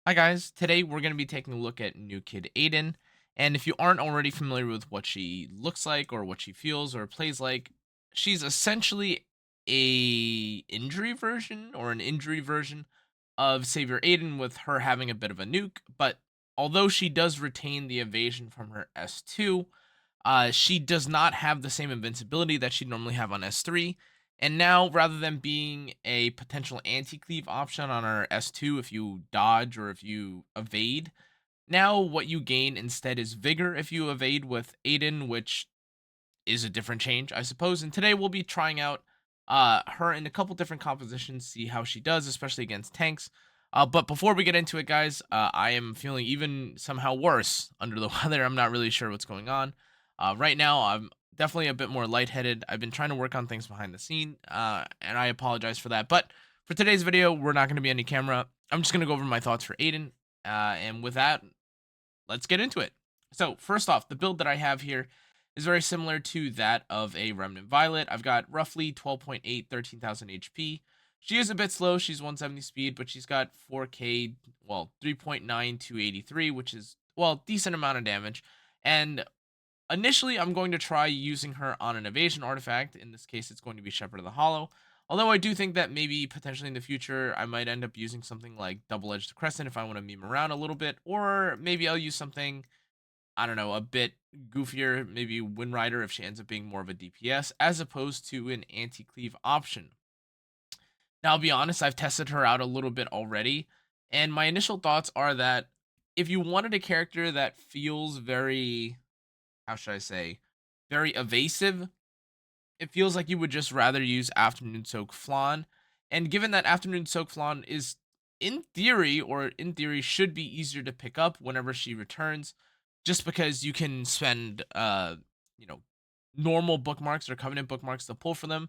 Hi guys, today we're going to be taking a look at new Kid Adin. And if you aren't already familiar with what she looks like or what she feels or plays like, she's essentially a injury version or an injury version of Savior Aiden with her having a bit of a nuke. But although she does retain the evasion from her S2, she does not have the same invincibility that she'd normally have on S3. And now, rather than being a potential anti-cleave option on our S2 if you dodge or if you evade, now what you gain instead is vigor if you evade with Aiden, which is a different change, I suppose. And today we'll be trying out her in a couple different compositions, see how she does, especially against tanks. But before we get into it, guys, I am feeling even somehow worse under the weather. I'm not really sure what's going on. Right now, I'm definitely a bit more lightheaded. I've been trying to work on things behind the scene, and I apologize for that. But for today's video, we're not going to be any camera. I'm just going to go over my thoughts for Aiden. And with that, let's get into it. So, first off, the build that I have here is very similar to that of a Remnant Violet. I've got roughly 12.8, 13,000 HP. She is a bit slow. She's 170 speed, but she's got 4K, well, 3.9 to 83, which is, well, decent amount of damage. And initially, I'm going to try using her on an evasion artifact. In this case, it's going to be Shepherd of the Hollow. Although I do think that maybe potentially in the future, I might end up using something like Double-Edged Crescent if I want to meme around a little bit. Or maybe I'll use something, I don't know, a bit goofier, maybe Wind Rider if she ends up being more of a DPS, as opposed to an anti-cleave option. Now, I'll be honest, I've tested her out a little bit already, and my initial thoughts are that if you wanted a character that feels very, how should I say, very evasive, it feels like you would just rather use Afternoon Soak Flan. And given that Afternoon Soak Flan is in theory should be easier to pick up whenever she returns, just because you can spend you know, normal bookmarks or covenant bookmarks to pull for them,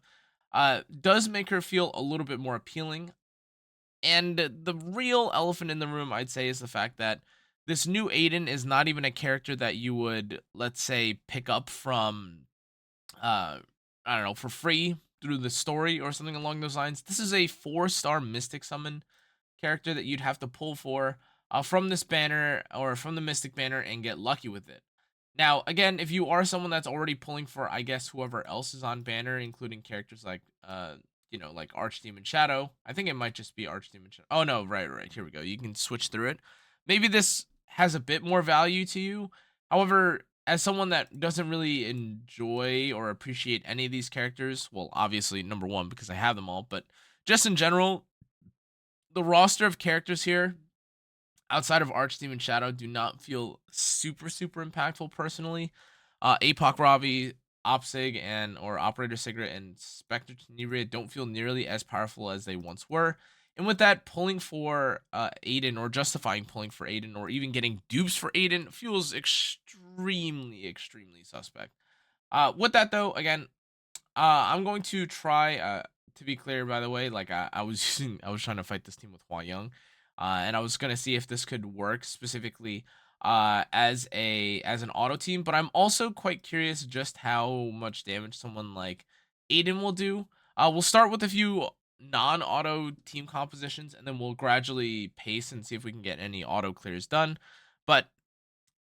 does make her feel a little bit more appealing. And the real elephant in the room, I'd say, is the fact that this new Aiden is not even a character that you would, let's say, pick up from uh I don't know, for free through the story or something along those lines. This is a 4-star Mystic Summon character that you'd have to pull for from this banner or from the Mystic banner and get lucky with it. Now, again, if you are someone that's already pulling for, I guess, whoever else is on banner, including characters like, like Archdemon Shadow. I think it might just be Archdemon Shadow. Oh no, right. Here we go. You can switch through it. Maybe this has a bit more value to you. However, as someone that doesn't really enjoy or appreciate any of these characters, well, obviously number one because I have them all, but just in general, the roster of characters here outside of Archdemon Shadow do not feel super impactful personally. Apoc Ravi, Opsig, and or Operator Sigrid and Spectre Tenebria don't feel nearly as powerful as they once were. And with that, pulling for Aiden or justifying pulling for Aiden or even getting dupes for Aiden feels extremely suspect. With that though, again, I'm going to try. To be clear, by the way, like I was I was trying to fight this team with Hua Young, and I was gonna see if this could work specifically as an auto team. But I'm also quite curious just how much damage someone like Aiden will do. We'll start with a few non-auto team compositions, and then we'll gradually pace and see if we can get any auto clears done. But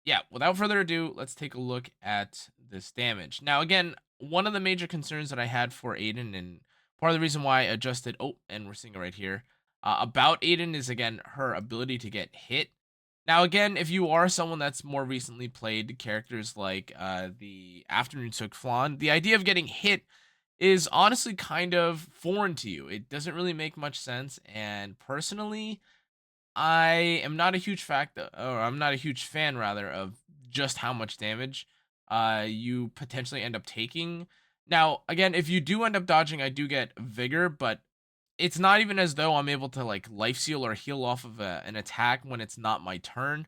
yeah, without further ado, let's take a look at this damage. Now, again, one of the major concerns that I had for Aiden, and part of the reason why I adjusted, oh, and we're seeing it right here, about Aiden is, again, her ability to get hit. Now, again, if you are someone that's more recently played characters like the Afternoon Soak Flan, the idea of getting hit is honestly kind of foreign to you. It doesn't really make much sense, and personally, I am not a huge or I'm not a huge fan rather of just how much damage you potentially end up taking. Now, again, if you do end up dodging, I do get vigor, but it's not even as though I'm able to like life seal or heal off of an attack when it's not my turn.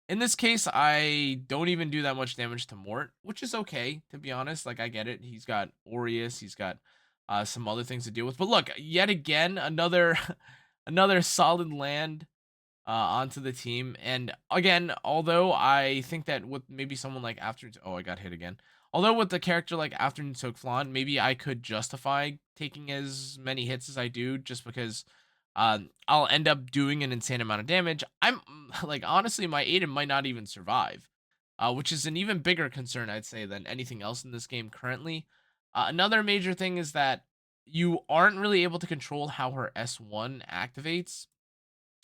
In this case, I don't even do that much damage to Mort, which is okay, to be honest. Like, I get it. He's got Aureus, he's got some other things to deal with. But look, yet again, another another solid land onto the team. And again, although I think that with maybe someone like Afternoon, oh, I got hit again. Although with the character like Afternoon Soak Flan, maybe I could justify taking as many hits as I do, just because. I'll end up doing an insane amount of damage. I'm like, honestly, my Aiden might not even survive, which is an even bigger concern, I'd say, than anything else in this game currently. Another major thing is that you aren't really able to control how her S1 activates.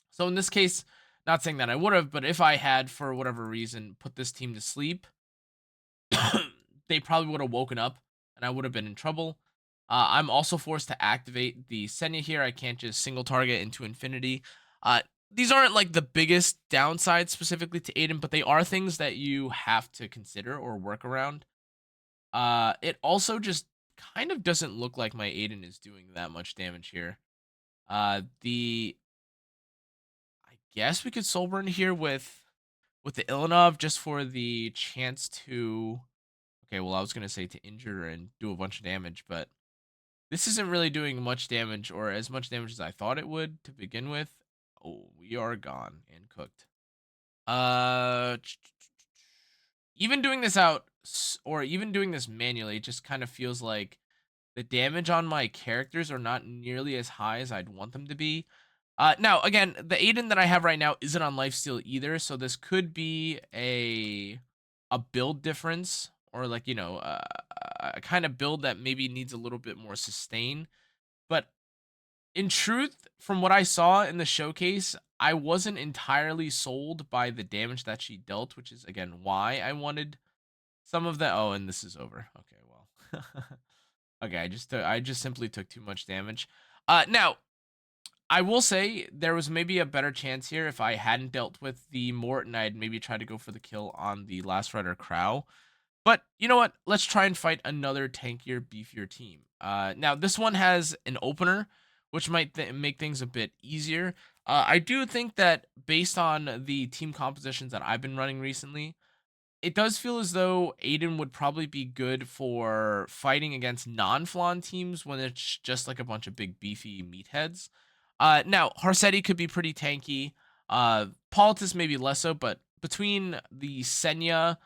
So in this case, not saying that I would have, but if I had, for whatever reason, put this team to sleep, they probably would have woken up and I would have been in trouble. I'm also forced to activate the Senya here. I can't just single target into infinity. Uh, these aren't like the biggest downsides specifically to Aiden, but they are things that you have to consider or work around. It also just kind of doesn't look like my Aiden is doing that much damage here. The I guess we could soul burn here with the Ilanov just for the chance to. Okay, well, I was gonna say to injure and do a bunch of damage, but this isn't really doing much damage or as much damage as I thought it would to begin with. Oh, we are gone and cooked. Uh, even doing this or even doing this manually, it just kind of feels like the damage on my characters are not nearly as high as I'd want them to be. Now, again, the Aiden that I have right now isn't on lifesteal either, so this could be a build difference or like a kind of build that maybe needs a little bit more sustain. But in truth, from what I saw in the showcase, I wasn't entirely sold by the damage that she dealt, which is again why I wanted some of the. Oh, and this is over. Okay, well. Okay, I just simply took too much damage. Now I will say there was maybe a better chance here if I hadn't dealt with the Mort and I'd maybe tried to go for the kill on the Last Rider Crow. But you know what? Let's try and fight another tankier, beefier team. Now this one has an opener, which might make things a bit easier. I do think that based on the team compositions that I've been running recently, it does feel as though Aiden would probably be good for fighting against non-flan teams when it's just like a bunch of big beefy meatheads. Now Harsetti could be pretty tanky. Politis maybe less so, but between the Senya,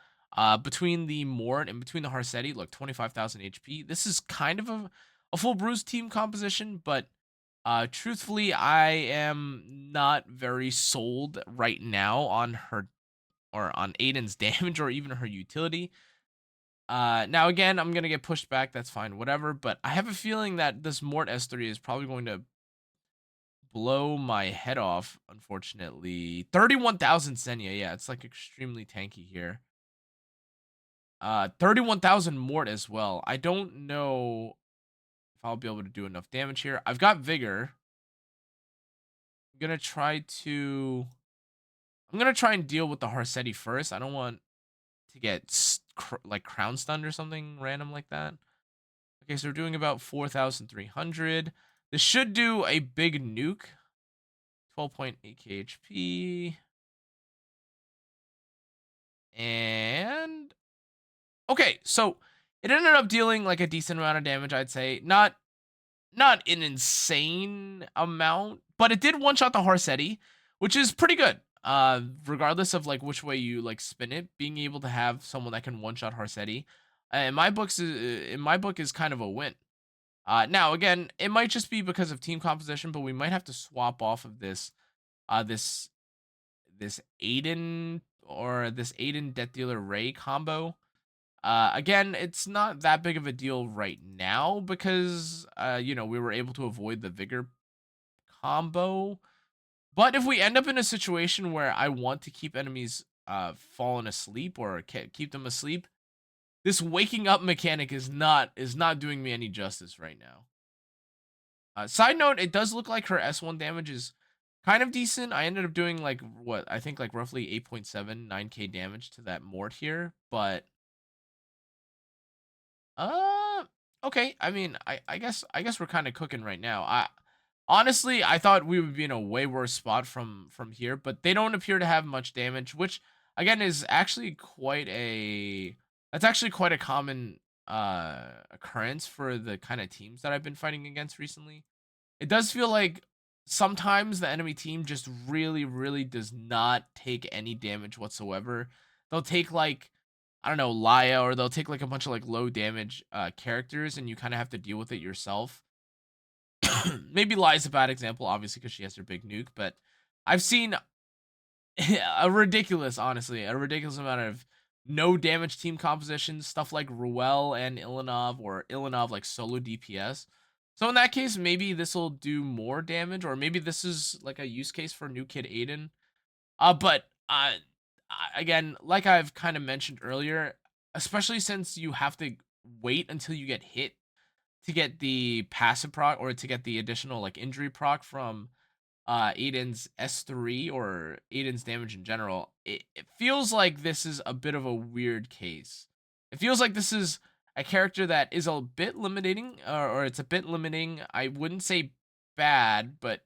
between the Mort, and between the Harsetti, look, 25,000 HP. This is kind of a full bruise team composition, but truthfully, I am not very sold right now on her or on Aiden's damage or even her utility. Now again, I'm gonna get pushed back. That's fine, whatever. But I have a feeling that this Mort S3 is probably going to blow my head off. Unfortunately, 31,000 Senya. Yeah, it's like extremely tanky here. 31,000 Mort as well. I don't know if I'll be able to do enough damage here. I've got Vigor. I'm gonna try to. I'm gonna try and deal with the Harsetti first. I don't want to get like crown stunned or something random like that. Okay, so we're doing about 4,300. This should do a big nuke. 12.8 KHP. And okay, so it ended up dealing like a decent amount of damage, I'd say. Not an insane amount, but it did one shot the Harsetti, which is pretty good. Regardless of like which way you like spin it, being able to have someone that can one shot Harsetti, in my book is kind of a win. Now again, it might just be because of team composition, but we might have to swap off of this this Aiden or this Aiden Death Dealer Ray combo. Again, it's not that big of a deal right now because we were able to avoid the Vigor combo. But if we end up in a situation where I want to keep enemies falling asleep or keep them asleep, this waking up mechanic is not doing me any justice right now. Side note, it does look like her S1 damage is kind of decent. I ended up doing like what I think like roughly 8.7 9k damage to that Mort here, but uh okay. I mean, I guess we're kind of cooking right now. I honestly I thought we would be in a way worse spot from here, but they don't appear to have much damage, which again is actually quite a common occurrence for the kind of teams that I've been fighting against recently. It does feel like sometimes the enemy team just really, really does not take any damage whatsoever. They'll take like, I don't know, Laya, or they'll take like a bunch of like low damage characters, and you kind of have to deal with it yourself. Maybe Lai's a bad example, obviously, because she has her big nuke, but I've seen a ridiculous, honestly, a ridiculous amount of no damage team compositions, stuff like Ruel and Ilanov, or Ilanov like solo DPS. So in that case, maybe this will do more damage, or maybe this is like a use case for new Kid Adin. But again, like I've kind of mentioned earlier, especially since you have to wait until you get hit to get the passive proc, or to get the additional like injury proc from Aiden's S3, or Aiden's damage in general, it feels like this is a bit of a weird case. It feels like this is a character that is a bit limiting, or it's a bit limiting. I wouldn't say bad, but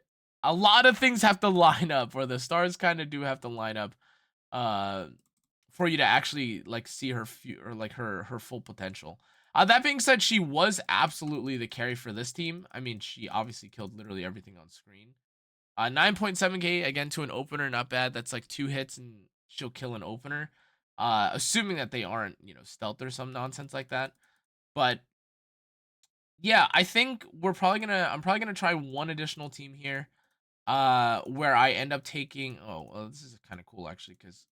a lot of things have to line up, or the stars kind of do have to line up, uh, for you to actually like see her or like her full potential. That being said, she was absolutely the carry for this team. I mean, she obviously killed literally everything on screen. 9.7k again to an opener, not bad. That's like 2 hits and she'll kill an opener. Assuming that they aren't, stealth or some nonsense like that. But yeah, I think I'm probably gonna try one additional team here. Where I end up taking, oh, well, this is kind of cool actually, because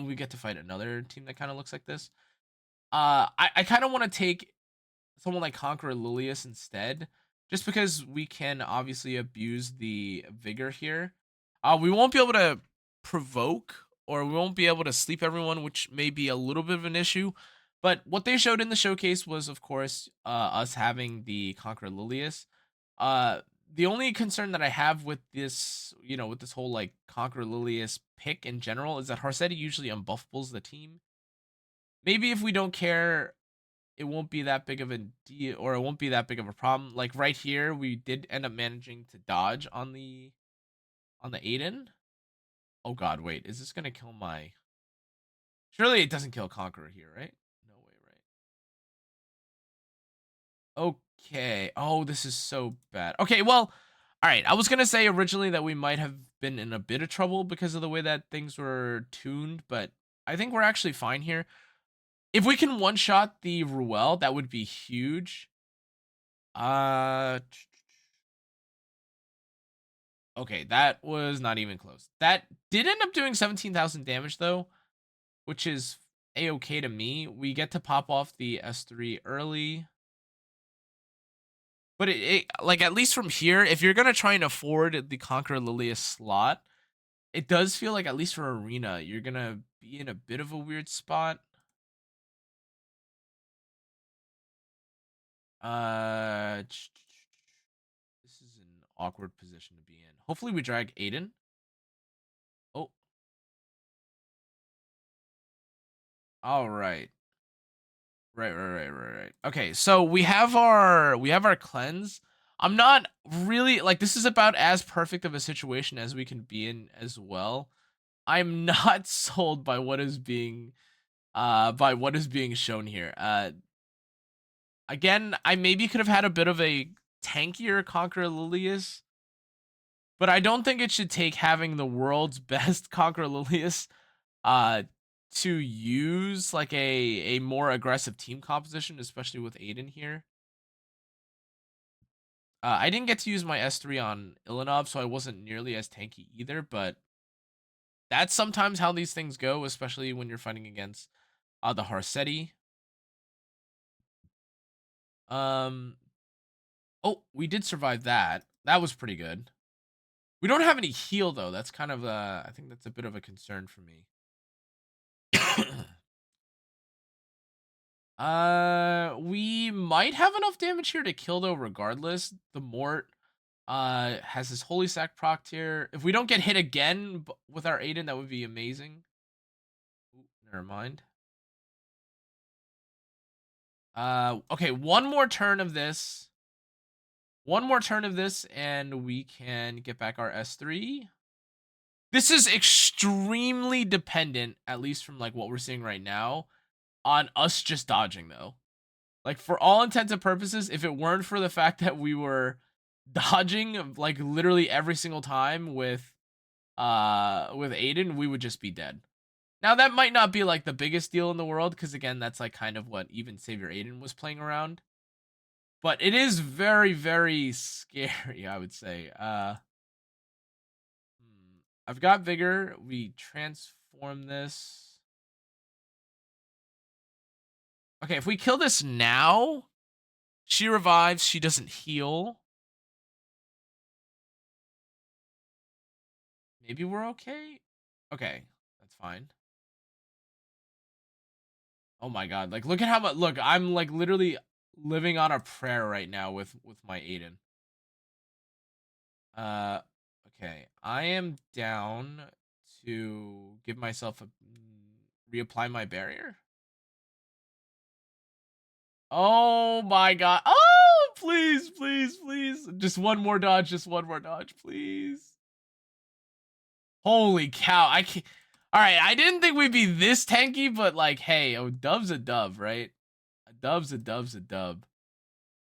we get to fight another team that kind of looks like this. I kind of want to take someone like Conqueror Lilius instead, just because we can obviously abuse the vigor here. We won't be able to provoke, or we won't be able to sleep everyone, which may be a little bit of an issue. But what they showed in the showcase was, of course, us having the Conqueror Lilius. Uh, the only concern that I have with this, with this whole like Conqueror Lilius pick in general, is that Harsetti usually unbuffables the team. Maybe if we don't care, it won't be that big of a deal, or it won't be that big of a problem. Like right here, we did end up managing to dodge on the Aiden. Oh god, wait, is this gonna kill my? Surely it doesn't kill Conqueror here, right? No way, right? Okay. Oh, this is so bad. Okay, well, all right. I was gonna say originally that we might have been in a bit of trouble because of the way that things were tuned, but I think we're actually fine here. If we can one shot the Ruel, that would be huge. Uh, Okay, that was not even close. That did end up doing 17,000 damage though, which is a-okay to me. We get to pop off the S3 early. But like, at least from here, if you're gonna try and afford the Conqueror Lilius slot, it does feel like, at least for Arena, you're gonna be in a bit of a weird spot. This is an awkward position to be in. Hopefully we drag Aiden. Oh, all right. Right. Okay, so we have our cleanse. I'm not really like, this is about as perfect of a situation as we can be in as well. I'm not sold by what is being shown here. Again, I maybe could have had a bit of a tankier Conqueror Lilius, but I don't think it should take having the world's best Conqueror Lilius uh to use like a more aggressive team composition, especially with Aiden here. I didn't get to use my S3 on Ilanov, so I wasn't nearly as tanky either, but that's sometimes how these things go, especially when you're fighting against the Harsetti. Um, oh, we did survive that. That was pretty good. We don't have any heal though. That's kind of I think that's a bit of a concern for me. We might have enough damage here to kill though regardless. The Mort has his Holy Sack proc here. If we don't get hit again with our Aiden, that would be amazing. Ooh, never mind. Okay, one more turn of this. One more turn of this, and we can get back our S3. This is extremely dependent, at least from like what we're seeing right now, on us just dodging though. Like, for all intents and purposes, if it weren't for the fact that we were dodging like literally every single time with Aiden, we would just be dead. Now that might not be like the biggest deal in the world, because again, that's like kind of what even Savior Aiden was playing around. but it is very, very scary, I would say. I've got vigor. We transform this. Okay, if we kill this now, she revives. She doesn't heal. Maybe we're okay. Okay, that's fine. Oh my god! Like, look at how much. Look, I'm like literally living on a prayer right now with my Adin. Uh, okay, I am down to give myself a reapply my barrier. Oh my god! Oh, please, please, please! Just one more dodge. Just one more dodge, please. Holy cow! I can't. All right, I didn't think we'd be this tanky, but like, hey, a dub's a dub, right? A dub's a dub's a dub.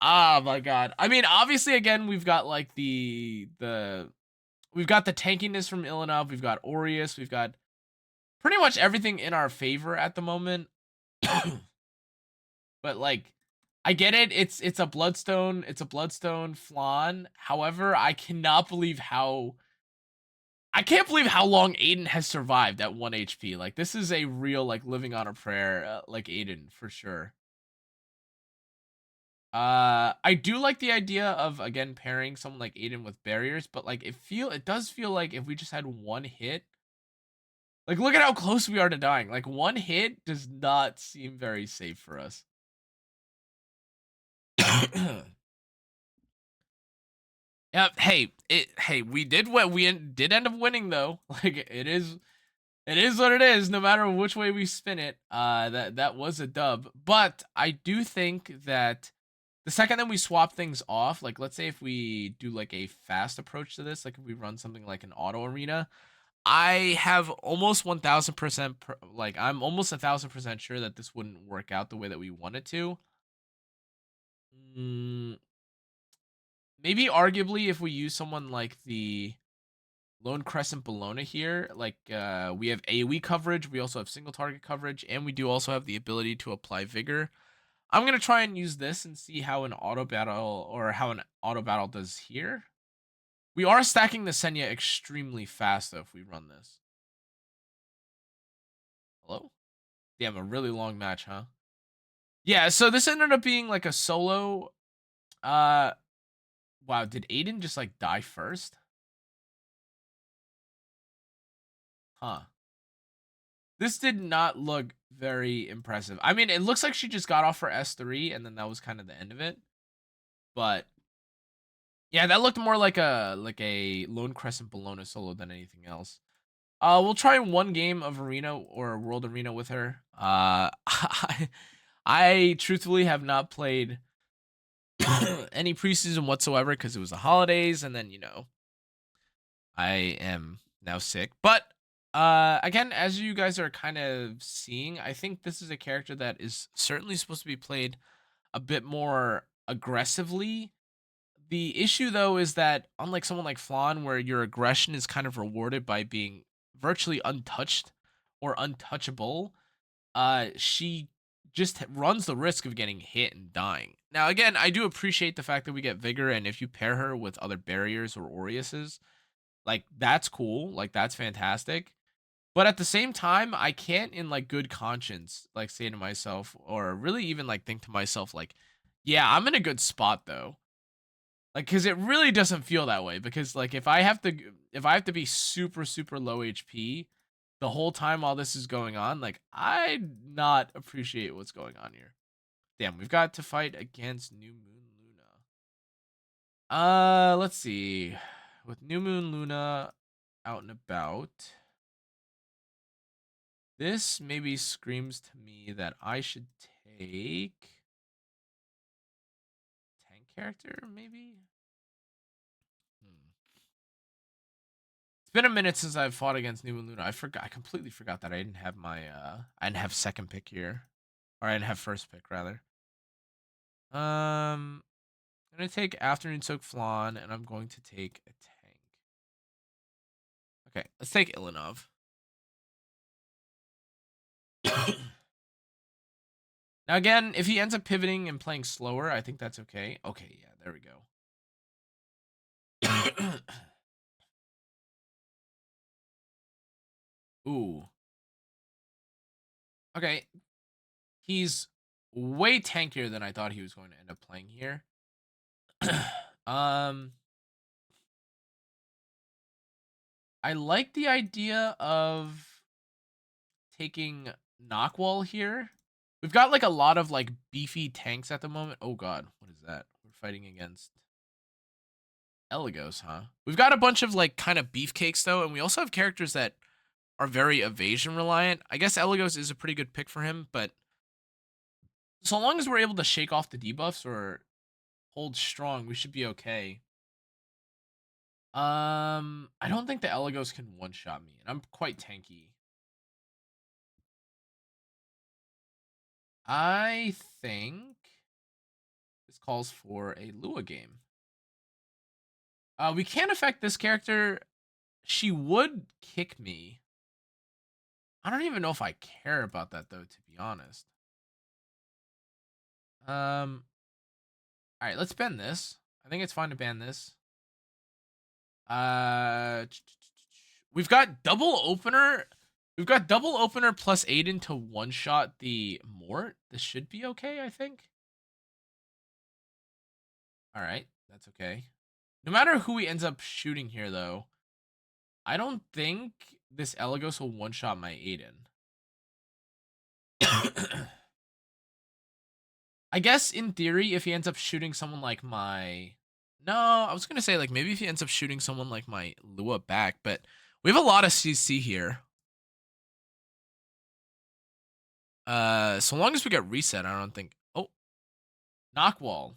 Ah, my god. I mean, obviously, again, we've got like we've got the tankiness from Ilinov. We've got Aureus. We've got pretty much everything in our favor at the moment. But like, I get it. It's a bloodstone. It's a bloodstone flan. However, I can't believe how long Adin has survived at 1 HP. Like, this is a real like living on a prayer, like Adin for sure. I do like the idea of again pairing someone like Adin with barriers, but like it does feel like if we just had one hit, like look at how close we are to dying. Like one hit does not seem very safe for us. Yeah, hey, we did what we did end up winning though. Like it is what it is, no matter which way we spin it. That was a dub. But I do think that the second that we swap things off, like let's say if we do like a fast approach to this, like if we run something like an auto arena, I have almost 1000% like I'm almost 1000% sure that this wouldn't work out the way that we want it to. Mm, maybe arguably if we use someone like the Lone Crescent Bologna here, like we have AoE coverage, we also have single target coverage, and we do also have the ability to apply vigor. I'm gonna try and use this and see how an auto battle does here. We are stacking the Senya extremely fast though if we run this. Hello? Damn, a really long match, huh? Yeah, so this ended up being like a solo. Uh wow, did Adin just like die first? Huh. This did not look very impressive. I mean, it looks like she just got off for S3 and then that was kind of the end of it. But yeah, that looked more like a Lone Crescent Bologna solo than anything else. We'll try one game of arena or world arena with her. I truthfully have not played any preseason whatsoever because it was the holidays, and then I am now sick. But again, as you guys are kind of seeing, I think this is a character that is certainly supposed to be played a bit more aggressively. The issue though is that unlike someone like Flan, where your aggression is kind of rewarded by being virtually untouched or untouchable, she just runs the risk of getting hit and dying. Now, again, I do appreciate the fact that we get Vigor, and if you pair her with other barriers or Aureus's, like that's cool, like that's fantastic. But at the same time, I can't, in like good conscience, like say to myself, or really even like think to myself, like, yeah, I'm in a good spot though. Like, cause it really doesn't feel that way. Because like, if I have to be super super low HP the whole time while this is going on, like I not appreciate what's going on here. Damn, we've got to fight against New Moon Luna. Let's see. With New Moon Luna out and about, this maybe screams to me that I should take tank character, maybe. Hmm. It's been a minute since I've fought against New Moon Luna. I completely forgot that I didn't have I didn't have second pick here, or I didn't have first pick rather. I'm gonna take Afternoon Soak Flan, and I'm going to take a tank. Okay, let's take Ilinov. Now again, if he ends up pivoting and playing slower, I think that's okay. Okay, yeah, there we go. Ooh. Okay. He's way tankier than I thought he was going to end up playing here. um I like the idea of taking Knockwall here. We've got like a lot of like beefy tanks at the moment. Oh god, what is that? We're fighting against Eligos, huh? We've got a bunch of like kind of beefcakes though, and we also have characters that are very evasion reliant. I guess Eligos is a pretty good pick for him, but so long as we're able to shake off the debuffs or hold strong, we should be okay. I don't think the Eligos can one-shot me, and I'm quite tanky. I think this calls for a Lua game. We can't affect this character. She would kick me. I don't even know if I care about that though, to be honest. All right, let's ban this. I think it's fine to ban this. Uh, we've got double opener. We've got double opener plus Adin to one shot the Mort. This should be okay, I think. All right, that's okay. No matter who he ends up shooting here, though, I don't think this Eligos will one shot my Adin. I guess in theory, if he ends up shooting someone like my, no, I was gonna say like maybe if he ends up shooting someone like my Lua back, but we have a lot of CC here. So long as we get reset, I don't think. Oh, Knockwall.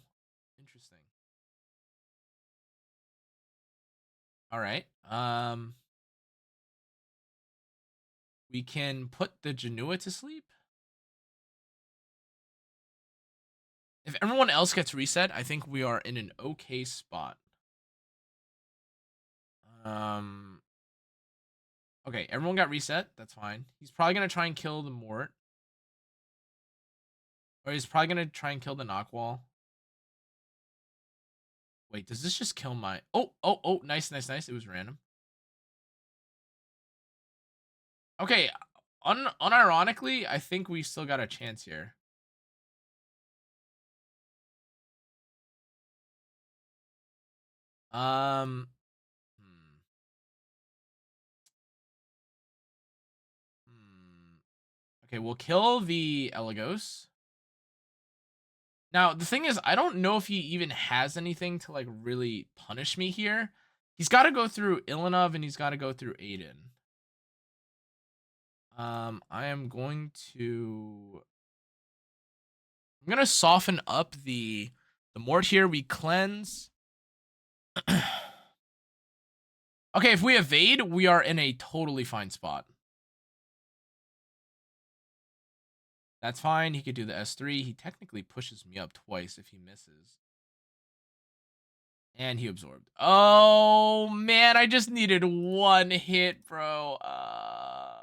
Interesting. All right. We can put the Janua to sleep. If everyone else gets reset, I think we are in an okay spot. Um. Okay, everyone got reset. That's fine. He's probably gonna try and kill the Mort, or he's probably gonna try and kill the Knockwall. Wait, does this just kill my? Oh! Nice, nice, nice. It was random. Okay, unironically, I think we still got a chance here. Um. Okay, we'll kill the Eligos. Now, the thing is, I don't know if he even has anything to, like, really punish me here. He's got to go through Ilinov, and he's got to go through Adin. I am going to... I'm going to soften up the Mort here. We cleanse. Okay, if we evade, we are in a totally fine spot. That's fine. He could do the S3. He technically pushes me up twice if he misses. And he absorbed. Oh, man. I just needed one hit, bro. God.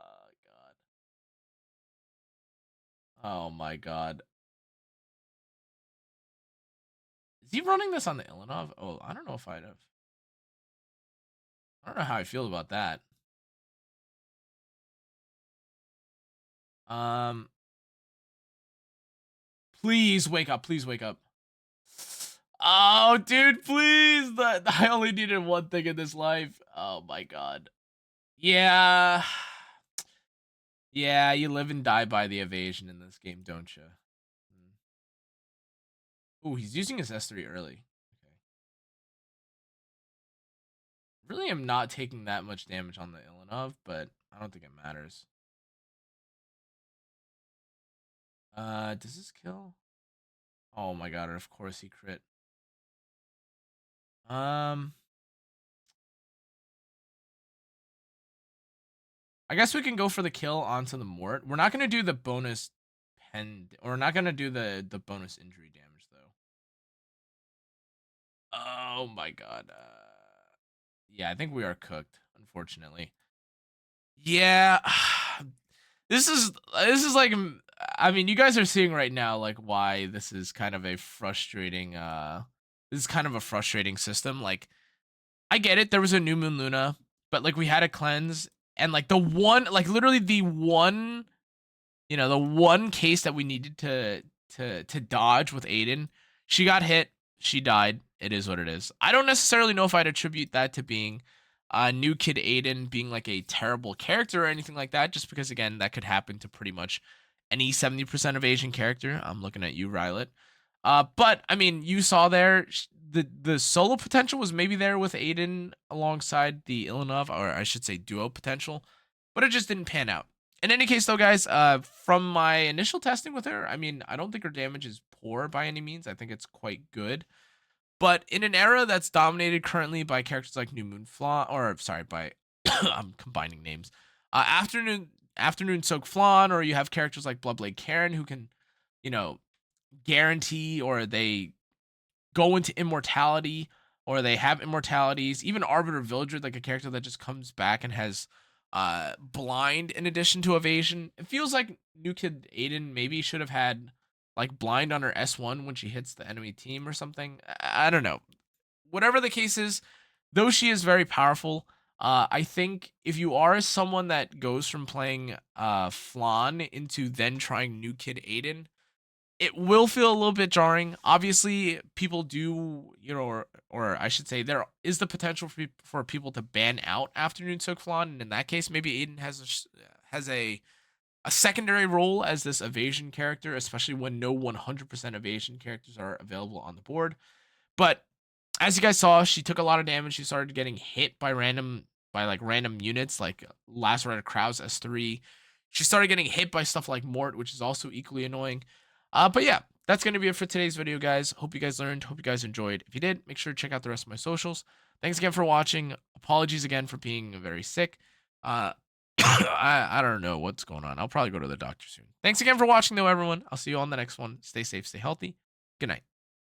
Oh, my God. Is he running this on the Ilinov? Oh, I don't know if I'd have. I don't know how I feel about that. Um, Please wake up. Please wake up. Oh, dude, please. I only needed one thing in this life. Oh, my God. Yeah. Yeah, you live and die by the evasion in this game, don't you? Oh, he's using his S3 early. Okay. Really am not taking that much damage on the Ilinov, but I don't think it matters. Does this kill? Oh my god, of course he crit. I guess we can go for the kill onto the Mort. We're not gonna do the bonus pen, or we're not gonna do the bonus injury damage though. Oh my god. Yeah, I think we are cooked, unfortunately. Yeah, this is like I mean, you guys are seeing right now like why this is kind of a frustrating this is kind of a frustrating system. Like I get it, there was a new moon Luna, but like we had a cleanse and like the one like literally the one, the one case that we needed to dodge with Adin, she got hit, she died. It is what it is. I don't necessarily know if I'd attribute that to being new Kid Adin being like a terrible character or anything like that, just because again that could happen to pretty much any 70% of Asian character. I'm looking at you, Rylet. But I mean, you saw there the solo potential was maybe there with Adin alongside the Ilanov, or I should say duo potential, but it just didn't pan out. In any case, though, guys, from my initial testing with her, I mean, I don't think her damage is poor by any means. I think it's quite good. But in an era that's dominated currently by characters like New Moon Flaw, or sorry, by I'm combining names, Afternoon Soak Flan, or you have characters like Bloodblade Karen who can, you know, guarantee or they go into immortality or they have immortalities. Even Arbiter Villager, like a character that just comes back and has blind in addition to evasion. It feels like New Kid Adin maybe should have had like blind on her S1 when she hits the enemy team or something. I don't know. Whatever the case is, though she is very powerful, I think if you are someone that goes from playing Flan into then trying New Kid Adin, it will feel a little bit jarring. Obviously, people do, or I should say, there is the potential for people to ban out Afternoon Soak Flan, and in that case, maybe Aiden has a secondary role as this evasion character, especially when no 100% evasion characters are available on the board. But as you guys saw, she took a lot of damage. She started getting hit by random units like Lacerated Kraus S3. She started getting hit by stuff like Mort, which is also equally annoying. But yeah, that's going to be it for today's video, guys. Hope you guys learned. Hope you guys enjoyed. If you did, make sure to check out the rest of my socials. Thanks again for watching. Apologies again for being very sick. I don't know what's going on. I'll probably go to the doctor soon. Thanks again for watching, though, everyone. I'll see you on the next one. Stay safe, stay healthy. Good night.